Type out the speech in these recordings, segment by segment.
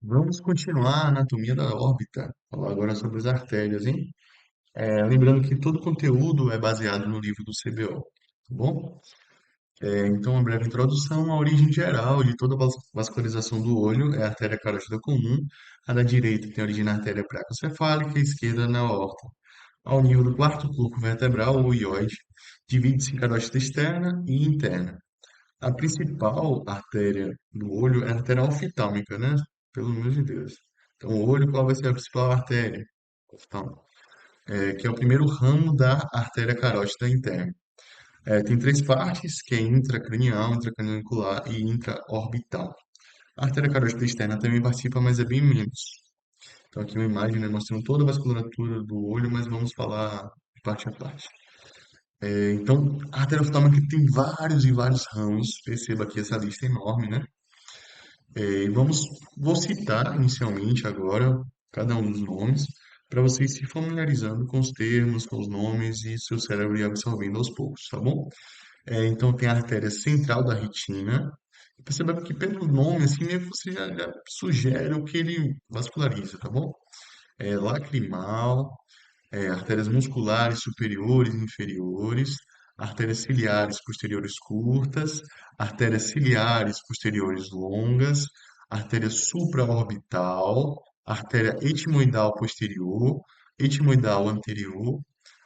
Vamos continuar a anatomia da órbita. Falar agora sobre as artérias, hein? Lembrando que todo conteúdo é baseado no livro do CBO, tá bom? Então, uma breve introdução. A origem geral de toda a vascularização do olho é a artéria carótida comum. A da direita tem origem na artéria braquiocefálica e a esquerda na aorta. Ao nível do quarto corpo vertebral, o ióide, divide-se em carótida externa e interna. A principal artéria do olho é a artéria oftálmica, né? Pelo amor de Deus. Então, o olho, qual vai ser a principal artéria? Oftálmica. Que é o primeiro ramo da artéria carótida interna. Tem três partes, que é intracranial, intracanecular e intraorbital. A artéria carótida externa também participa, mas é bem menos. Então, aqui uma imagem, né, mostrando toda a vasculatura do olho, mas vamos falar de parte a parte. Então, a artéria oftálmica tem vários e vários ramos. Perceba que essa lista é enorme, né? Vou citar inicialmente agora cada um dos nomes para vocês se familiarizando com os termos, com os nomes e seu cérebro ir absorvendo aos poucos, tá bom? Então tem a artéria central da retina. Perceba que pelo nome, assim, meio que você já sugere o que ele vasculariza, tá bom? Lacrimal, artérias musculares superiores e inferiores, artérias ciliares posteriores curtas, artérias ciliares posteriores longas, artéria supraorbital, artéria etimoidal posterior, etimoidal anterior,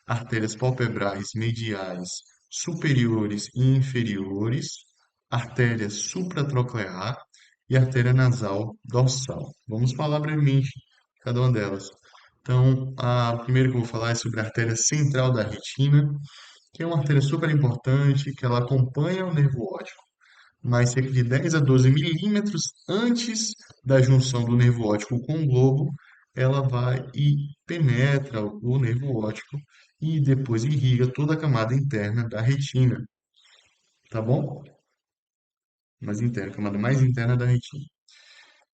artérias palpebrais mediais superiores e inferiores, artéria supratroclear e artéria nasal dorsal. Vamos falar brevemente cada uma delas. Então, a primeira que eu vou falar é sobre a artéria central da retina, que é uma artéria super importante, que ela acompanha o nervo óptico, mas cerca de 10 a 12 milímetros antes da junção do nervo óptico com o globo, ela vai e penetra o nervo óptico e depois irriga toda a camada interna da retina, tá bom? Mais interna, a camada mais interna da retina.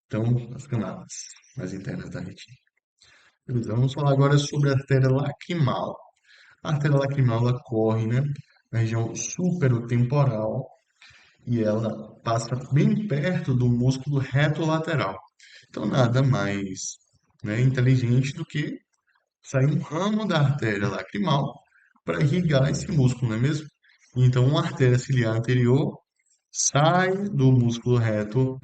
Então, as camadas mais internas da retina. Beleza, vamos falar agora sobre a artéria lacrimal. A artéria lacrimal ela corre, né, na região superotemporal e ela passa bem perto do músculo reto lateral. Então, nada mais, né, inteligente do que sair um ramo da artéria lacrimal para irrigar esse músculo, não é mesmo? Então, uma artéria ciliar anterior sai do músculo reto,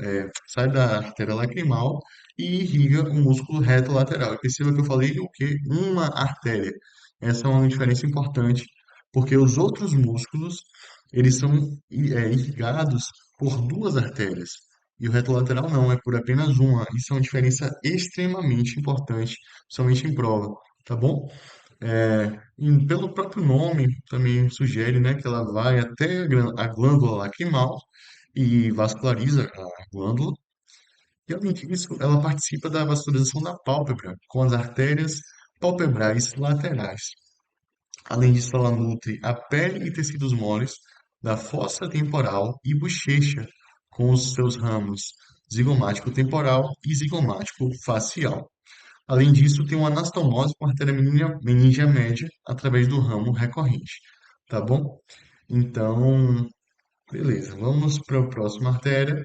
sai da artéria lacrimal e irriga o músculo reto lateral. E perceba que eu falei o quê? Uma artéria. Essa é uma diferença importante, porque os outros músculos, eles são irrigados por duas artérias. E o reto lateral não, é por apenas uma. Isso é uma diferença extremamente importante, somente em prova, tá bom? E pelo próprio nome também sugere, né, que ela vai até a glândula lacrimal e vasculariza a glândula. E além disso, ela participa da vascularização da pálpebra com as artérias palpebrais laterais. Além disso, ela nutre a pele e tecidos moles da fossa temporal e bochecha com os seus ramos zigomático temporal e zigomático facial. Além disso, tem uma anastomose com artéria meningia média através do ramo recorrente, tá bom? Então, beleza, vamos para a próxima artéria.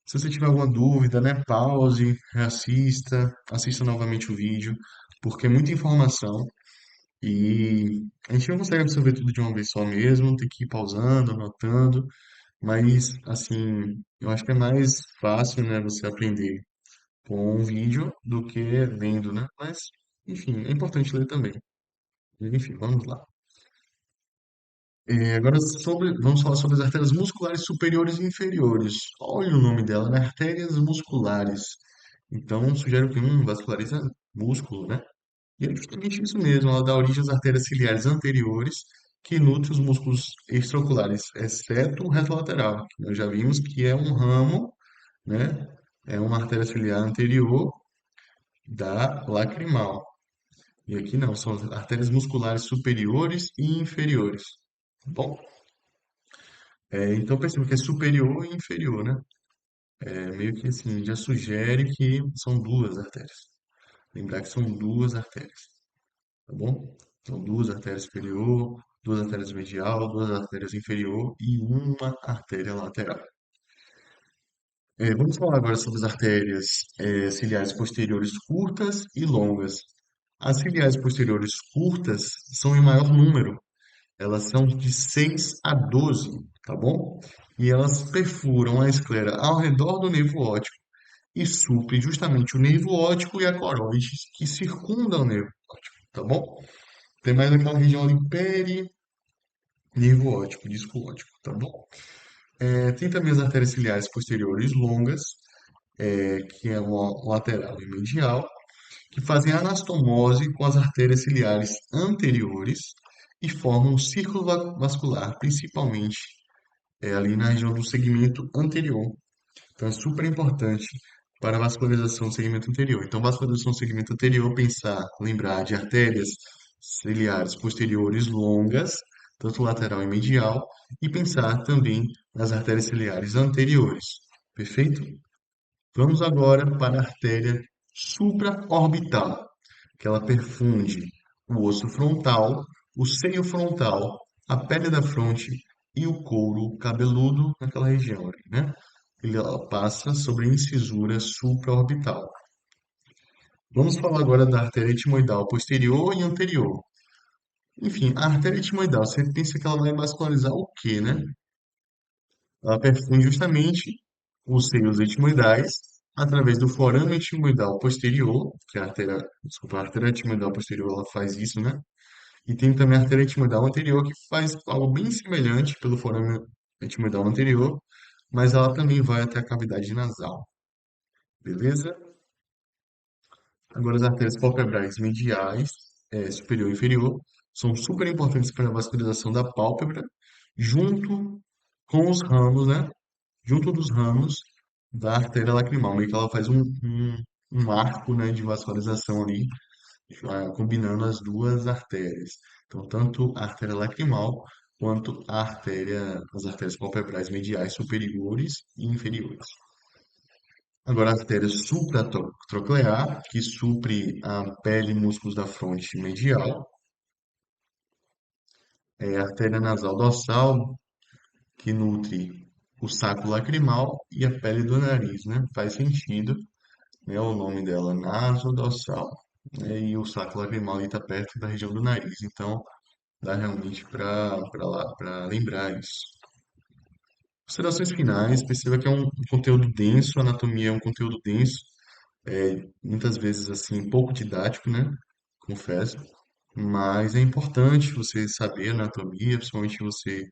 Se você tiver alguma dúvida, né, pause, reassista, assista novamente o vídeo, porque é muita informação e a gente não consegue absorver tudo de uma vez só mesmo, tem que ir pausando, anotando, mas, assim, eu acho que é mais fácil, né, você aprender com um vídeo do que vendo, né? Mas, enfim, é importante ler também. Enfim, vamos lá. Agora vamos falar sobre as artérias musculares superiores e inferiores. Olha o nome dela, né? Artérias musculares. Então, sugere que vasculariza músculo, né? E é justamente isso mesmo, ela dá origem às artérias ciliares anteriores, que nutrem os músculos extraoculares, exceto o reto lateral, que nós já vimos que é um ramo, né? É uma artéria ciliar anterior da lacrimal. E aqui não, são as artérias musculares superiores e inferiores. Tá bom? Então perceba que é superior e inferior, né? Meio que assim, já sugere que são duas artérias. Lembrar que são duas artérias, tá bom? São duas artérias superior, duas artérias medial, duas artérias inferior e uma artéria lateral. Vamos falar agora sobre as artérias ciliares posteriores curtas e longas. As ciliares posteriores curtas são em maior número, elas são de 6 a 12, tá bom? E elas perfuram a esclera ao redor do nervo óptico e suprem justamente o nervo óptico e a coroide que circundam o nervo óptico, tá bom? Tem mais aquela região ali nervo óptico, disco óptico, tá bom? Tem também as artérias ciliares posteriores longas, que é o lateral e medial, que fazem anastomose com as artérias ciliares anteriores e formam um círculo vascular, principalmente ali na região do segmento anterior. Então, é super importante para a vascularização do segmento anterior. Então, vascularização do segmento anterior, pensar, lembrar de artérias ciliares posteriores longas, tanto lateral e medial, e pensar também nas artérias ciliares anteriores. Perfeito? Vamos agora para a artéria supraorbital, que ela perfunde o osso frontal, o seio frontal, a pele da fronte e o couro cabeludo naquela região ali, né? Ela passa sobre a incisura supraorbital. Vamos falar agora da artéria etimoidal posterior e anterior. Enfim, a artéria etimoidal, você pensa que ela vai vascularizar o quê, né? Ela perfunde justamente os seios etimoidais através do forame etimoidal posterior, que é a artéria, desculpa, a artéria etimoidal posterior ela faz isso, né? E tem também a artéria etimoidal anterior que faz algo bem semelhante pelo forame etimoidal anterior, mas ela também vai até a cavidade nasal, beleza? Agora, as artérias palpebrais mediais, superior e inferior, são super importantes para a vascularização da pálpebra, junto com os ramos, né? Junto dos ramos da artéria lacrimal, meio que ela faz um arco, né, de vascularização ali, combinando as duas artérias. Então, tanto a artéria lacrimal quanto as artérias palpebrais mediais superiores e inferiores. Agora, a artéria supratroclear, que supre a pele e músculos da fronte medial. A artéria nasal dorsal, que nutre o saco lacrimal e a pele do nariz, né? Faz sentido, né? O nome dela, nasodorsal, né? E o saco lacrimal está perto da região do nariz, então dá realmente para lembrar isso. Considerações finais, perceba que é um conteúdo denso, a anatomia é um conteúdo denso, muitas vezes assim, pouco didático, né? Confesso, mas é importante você saber anatomia, principalmente você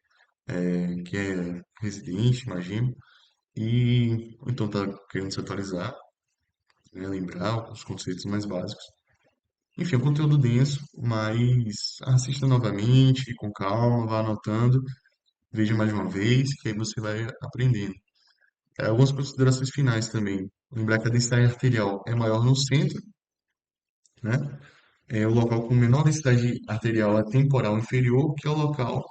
que é residente, imagino, e ou então está querendo se atualizar, né? Lembrar os conceitos mais básicos. Enfim, é um conteúdo denso, mas assista novamente, com calma, vá anotando, veja mais uma vez, que aí você vai aprendendo. Algumas considerações finais também. Lembrar que a densidade arterial é maior no centro, né? O local com menor densidade arterial é temporal inferior, que é o local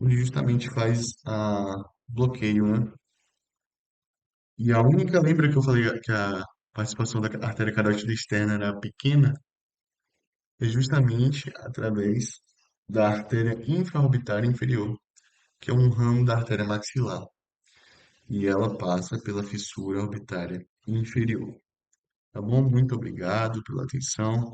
onde justamente faz a bloqueio, né? E a única, lembra que eu falei que a participação da artéria carótida externa era pequena? É justamente através da artéria infraorbitária inferior, que é um ramo da artéria maxilar, e ela passa pela fissura orbitária inferior. Tá bom? Muito obrigado pela atenção.